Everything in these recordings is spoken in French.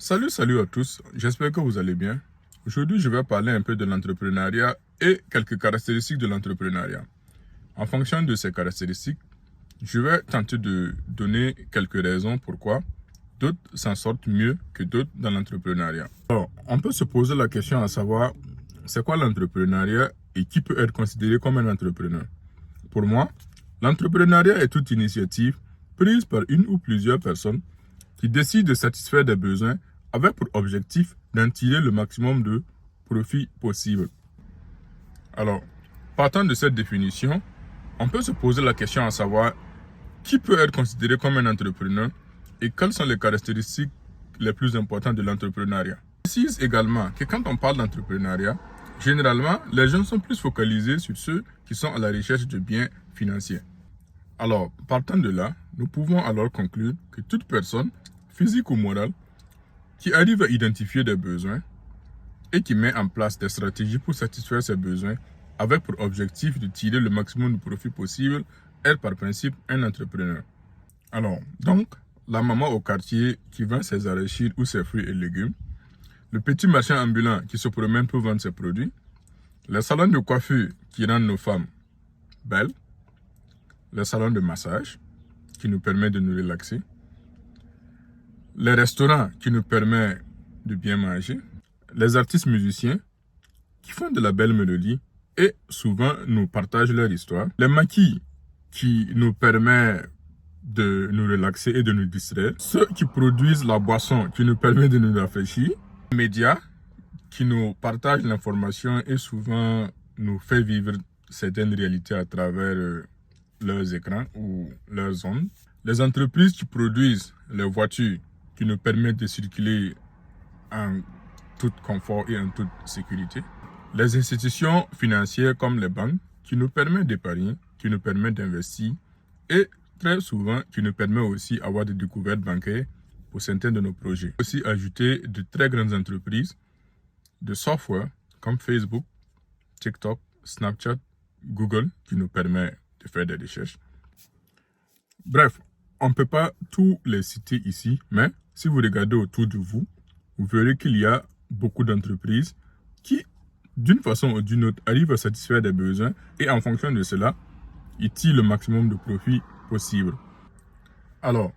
Salut à tous, j'espère que vous allez bien. Aujourd'hui, je vais parler un peu de l'entrepreneuriat et quelques caractéristiques de l'entrepreneuriat. En fonction de ces caractéristiques, je vais tenter de donner quelques raisons pourquoi d'autres s'en sortent mieux que d'autres dans l'entrepreneuriat. Alors, on peut se poser la question à savoir, c'est quoi l'entrepreneuriat et qui peut être considéré comme un entrepreneur? Pour moi, l'entrepreneuriat est toute initiative prise par une ou plusieurs personnes qui décident de satisfaire des besoins avec pour objectif d'en tirer le maximum de profit possible. Alors, partant de cette définition, on peut se poser la question à savoir qui peut être considéré comme un entrepreneur et quelles sont les caractéristiques les plus importantes de l'entrepreneuriat. Je précise également que quand on parle d'entrepreneuriat, généralement, les gens sont plus focalisés sur ceux qui sont à la recherche de biens financiers. Alors, partant de là, nous pouvons alors conclure que toute personne, physique ou morale, qui arrive à identifier des besoins et qui met en place des stratégies pour satisfaire ces besoins avec pour objectif de tirer le maximum de profit possible, est par principe un entrepreneur. Alors, donc, la maman au quartier qui vend ses arachides ou ses fruits et légumes, le petit marchand ambulant qui se promène pour vendre ses produits, les salons de coiffure qui rendent nos femmes belles, les salons de massage qui nous permettent de nous relaxer, les restaurants qui nous permettent de bien manger, les artistes musiciens qui font de la belle mélodie et souvent nous partagent leur histoire, les maquis qui nous permettent de nous relaxer et de nous distraire, ceux qui produisent la boisson qui nous permet de nous rafraîchir, les médias qui nous partagent l'information et souvent nous fait vivre certaines réalités à travers leurs écrans ou leurs ondes, les entreprises qui produisent les voitures qui nous permettent de circuler en tout confort et en toute sécurité. Les institutions financières comme les banques qui nous permettent d'épargner, qui nous permettent d'investir et très souvent qui nous permettent aussi d'avoir des découvertes bancaires pour certains de nos projets. Aussi ajouter de très grandes entreprises de software comme Facebook, TikTok, Snapchat, Google qui nous permet de faire des recherches. Bref, on ne peut pas tous les citer ici, mais si vous regardez autour de vous, vous verrez qu'il y a beaucoup d'entreprises qui, d'une façon ou d'une autre, arrivent à satisfaire des besoins et en fonction de cela, ils tirent le maximum de profit possible. Alors,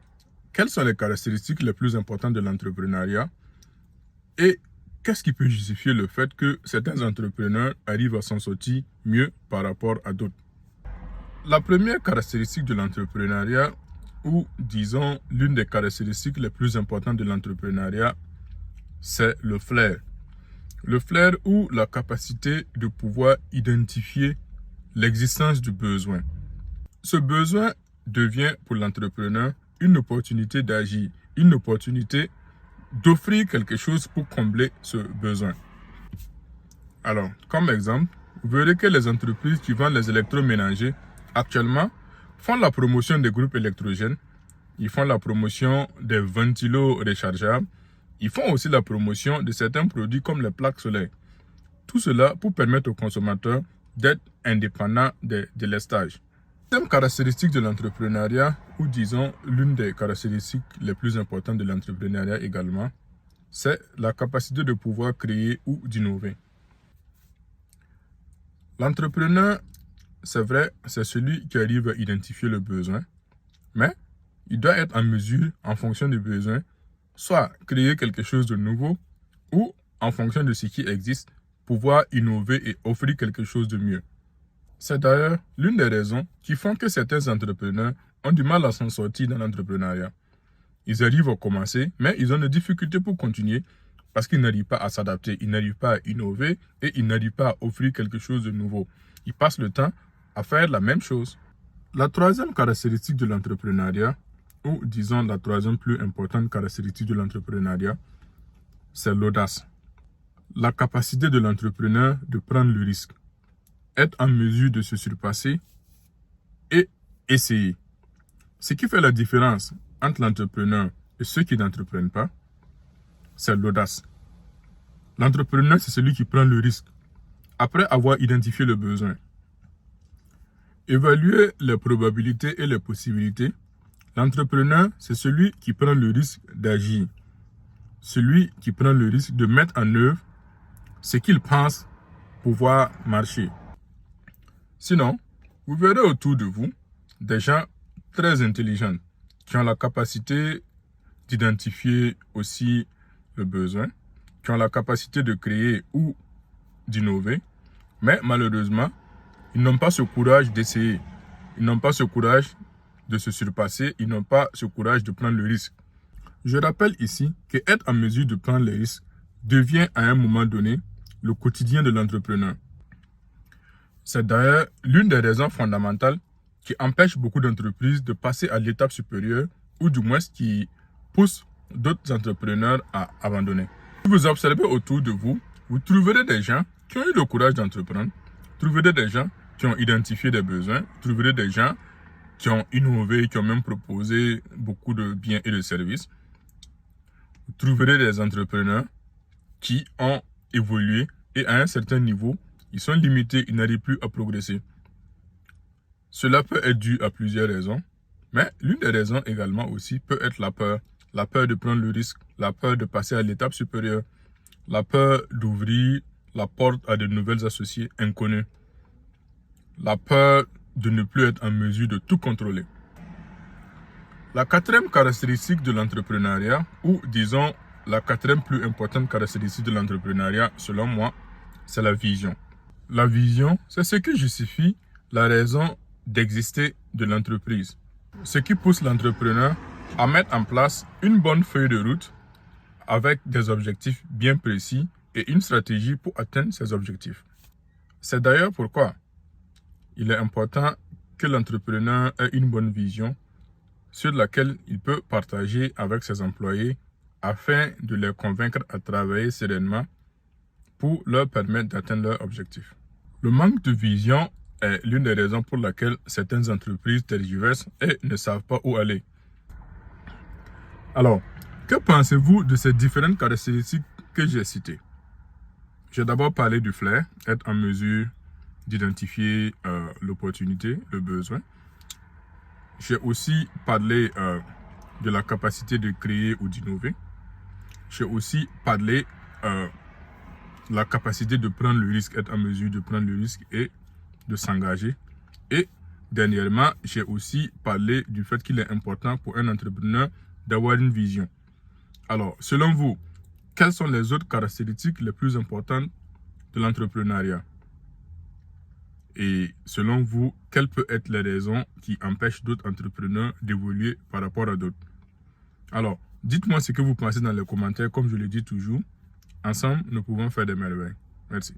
quelles sont les caractéristiques les plus importantes de l'entrepreneuriat et qu'est-ce qui peut justifier le fait que certains entrepreneurs arrivent à s'en sortir mieux par rapport à d'autres? La première caractéristique de l'entrepreneuriat, ou disons l'une des caractéristiques les plus importantes de l'entrepreneuriat, c'est le flair. Le flair ou la capacité de pouvoir identifier l'existence du besoin. Ce besoin devient pour l'entrepreneur une opportunité d'agir, une opportunité d'offrir quelque chose pour combler ce besoin. Alors, comme exemple, vous verrez que les entreprises qui vendent les électroménagers actuellement font la promotion des groupes électrogènes, ils font la promotion des ventilos rechargeables, ils font aussi la promotion de certains produits comme les plaques solaires. Tout cela pour permettre aux consommateurs d'être indépendants des délestages. La deuxième caractéristique de l'entrepreneuriat, ou disons l'une des caractéristiques les plus importantes de l'entrepreneuriat également, c'est la capacité de pouvoir créer ou d'innover. L'entrepreneur, c'est vrai, c'est celui qui arrive à identifier le besoin, mais il doit être en mesure, en fonction du besoin, soit créer quelque chose de nouveau ou, en fonction de ce qui existe, pouvoir innover et offrir quelque chose de mieux. C'est d'ailleurs l'une des raisons qui font que certains entrepreneurs ont du mal à s'en sortir dans l'entrepreneuriat. Ils arrivent à commencer, mais ils ont des difficultés pour continuer parce qu'ils n'arrivent pas à s'adapter, ils n'arrivent pas à innover et ils n'arrivent pas à offrir quelque chose de nouveau. Ils passent le temps à faire la même chose. La troisième caractéristique de l'entrepreneuriat, ou disons la troisième plus importante caractéristique de l'entrepreneuriat, c'est l'audace. La capacité de l'entrepreneur de prendre le risque, être en mesure de se surpasser et essayer. Ce qui fait la différence entre l'entrepreneur et ceux qui n'entreprennent pas, c'est l'audace. L'entrepreneur, c'est celui qui prend le risque après avoir identifié le besoin. Évaluer les probabilités et les possibilités, l'entrepreneur, c'est celui qui prend le risque d'agir. celui qui prend le risque de mettre en œuvre ce qu'il pense pouvoir marcher. Sinon, vous verrez autour de vous des gens très intelligents qui ont la capacité d'identifier aussi le besoin, qui ont la capacité de créer ou d'innover, mais malheureusement, ils n'ont pas ce courage d'essayer. Ils n'ont pas ce courage de se surpasser, ils n'ont pas ce courage de prendre le risque. Je rappelle ici que être en mesure de prendre les risques devient à un moment donné le quotidien de l'entrepreneur. C'est d'ailleurs l'une des raisons fondamentales qui empêche beaucoup d'entreprises de passer à l'étape supérieure ou du moins qui pousse d'autres entrepreneurs à abandonner. Si vous observez autour de vous, vous trouverez des gens qui ont eu le courage d'entreprendre, vous trouverez des gens qui ont identifié des besoins, vous trouverez des gens qui ont innové, qui ont même proposé beaucoup de biens et de services. Vous trouverez des entrepreneurs qui ont évolué et à un certain niveau, ils sont limités, ils n'arrivent plus à progresser. Cela peut être dû à plusieurs raisons, mais l'une des raisons également aussi peut être la peur de prendre le risque, la peur de passer à l'étape supérieure, la peur d'ouvrir la porte à de nouvelles associés inconnus, la peur de ne plus être en mesure de tout contrôler. La quatrième caractéristique de l'entrepreneuriat, ou disons la quatrième plus importante caractéristique de l'entrepreneuriat, selon moi, c'est la vision. La vision, c'est ce qui justifie la raison d'exister de l'entreprise. Ce qui pousse l'entrepreneur à mettre en place une bonne feuille de route avec des objectifs bien précis et une stratégie pour atteindre ces objectifs. C'est d'ailleurs pourquoi il est important que l'entrepreneur ait une bonne vision sur laquelle il peut partager avec ses employés afin de les convaincre à travailler sereinement pour leur permettre d'atteindre leurs objectifs. Le manque de vision est l'une des raisons pour laquelle certaines entreprises tergiversent et ne savent pas où aller. Alors, que pensez-vous de ces différentes caractéristiques que j'ai citées? J'ai d'abord parlé du flair, être en mesure d'identifier l'opportunité, le besoin. J'ai aussi parlé de la capacité de créer ou d'innover. J'ai aussi parlé de la capacité de prendre le risque, être en mesure de prendre le risque et de s'engager. Et dernièrement, j'ai aussi parlé du fait qu'il est important pour un entrepreneur d'avoir une vision. Alors, selon vous, quelles sont les autres caractéristiques les plus importantes de l'entrepreneuriat? Et selon vous, quelles peuvent être les raisons qui empêchent d'autres entrepreneurs d'évoluer par rapport à d'autres? Alors, dites-moi ce que vous pensez dans les commentaires, comme je le dis toujours. Ensemble, nous pouvons faire des merveilles. Merci.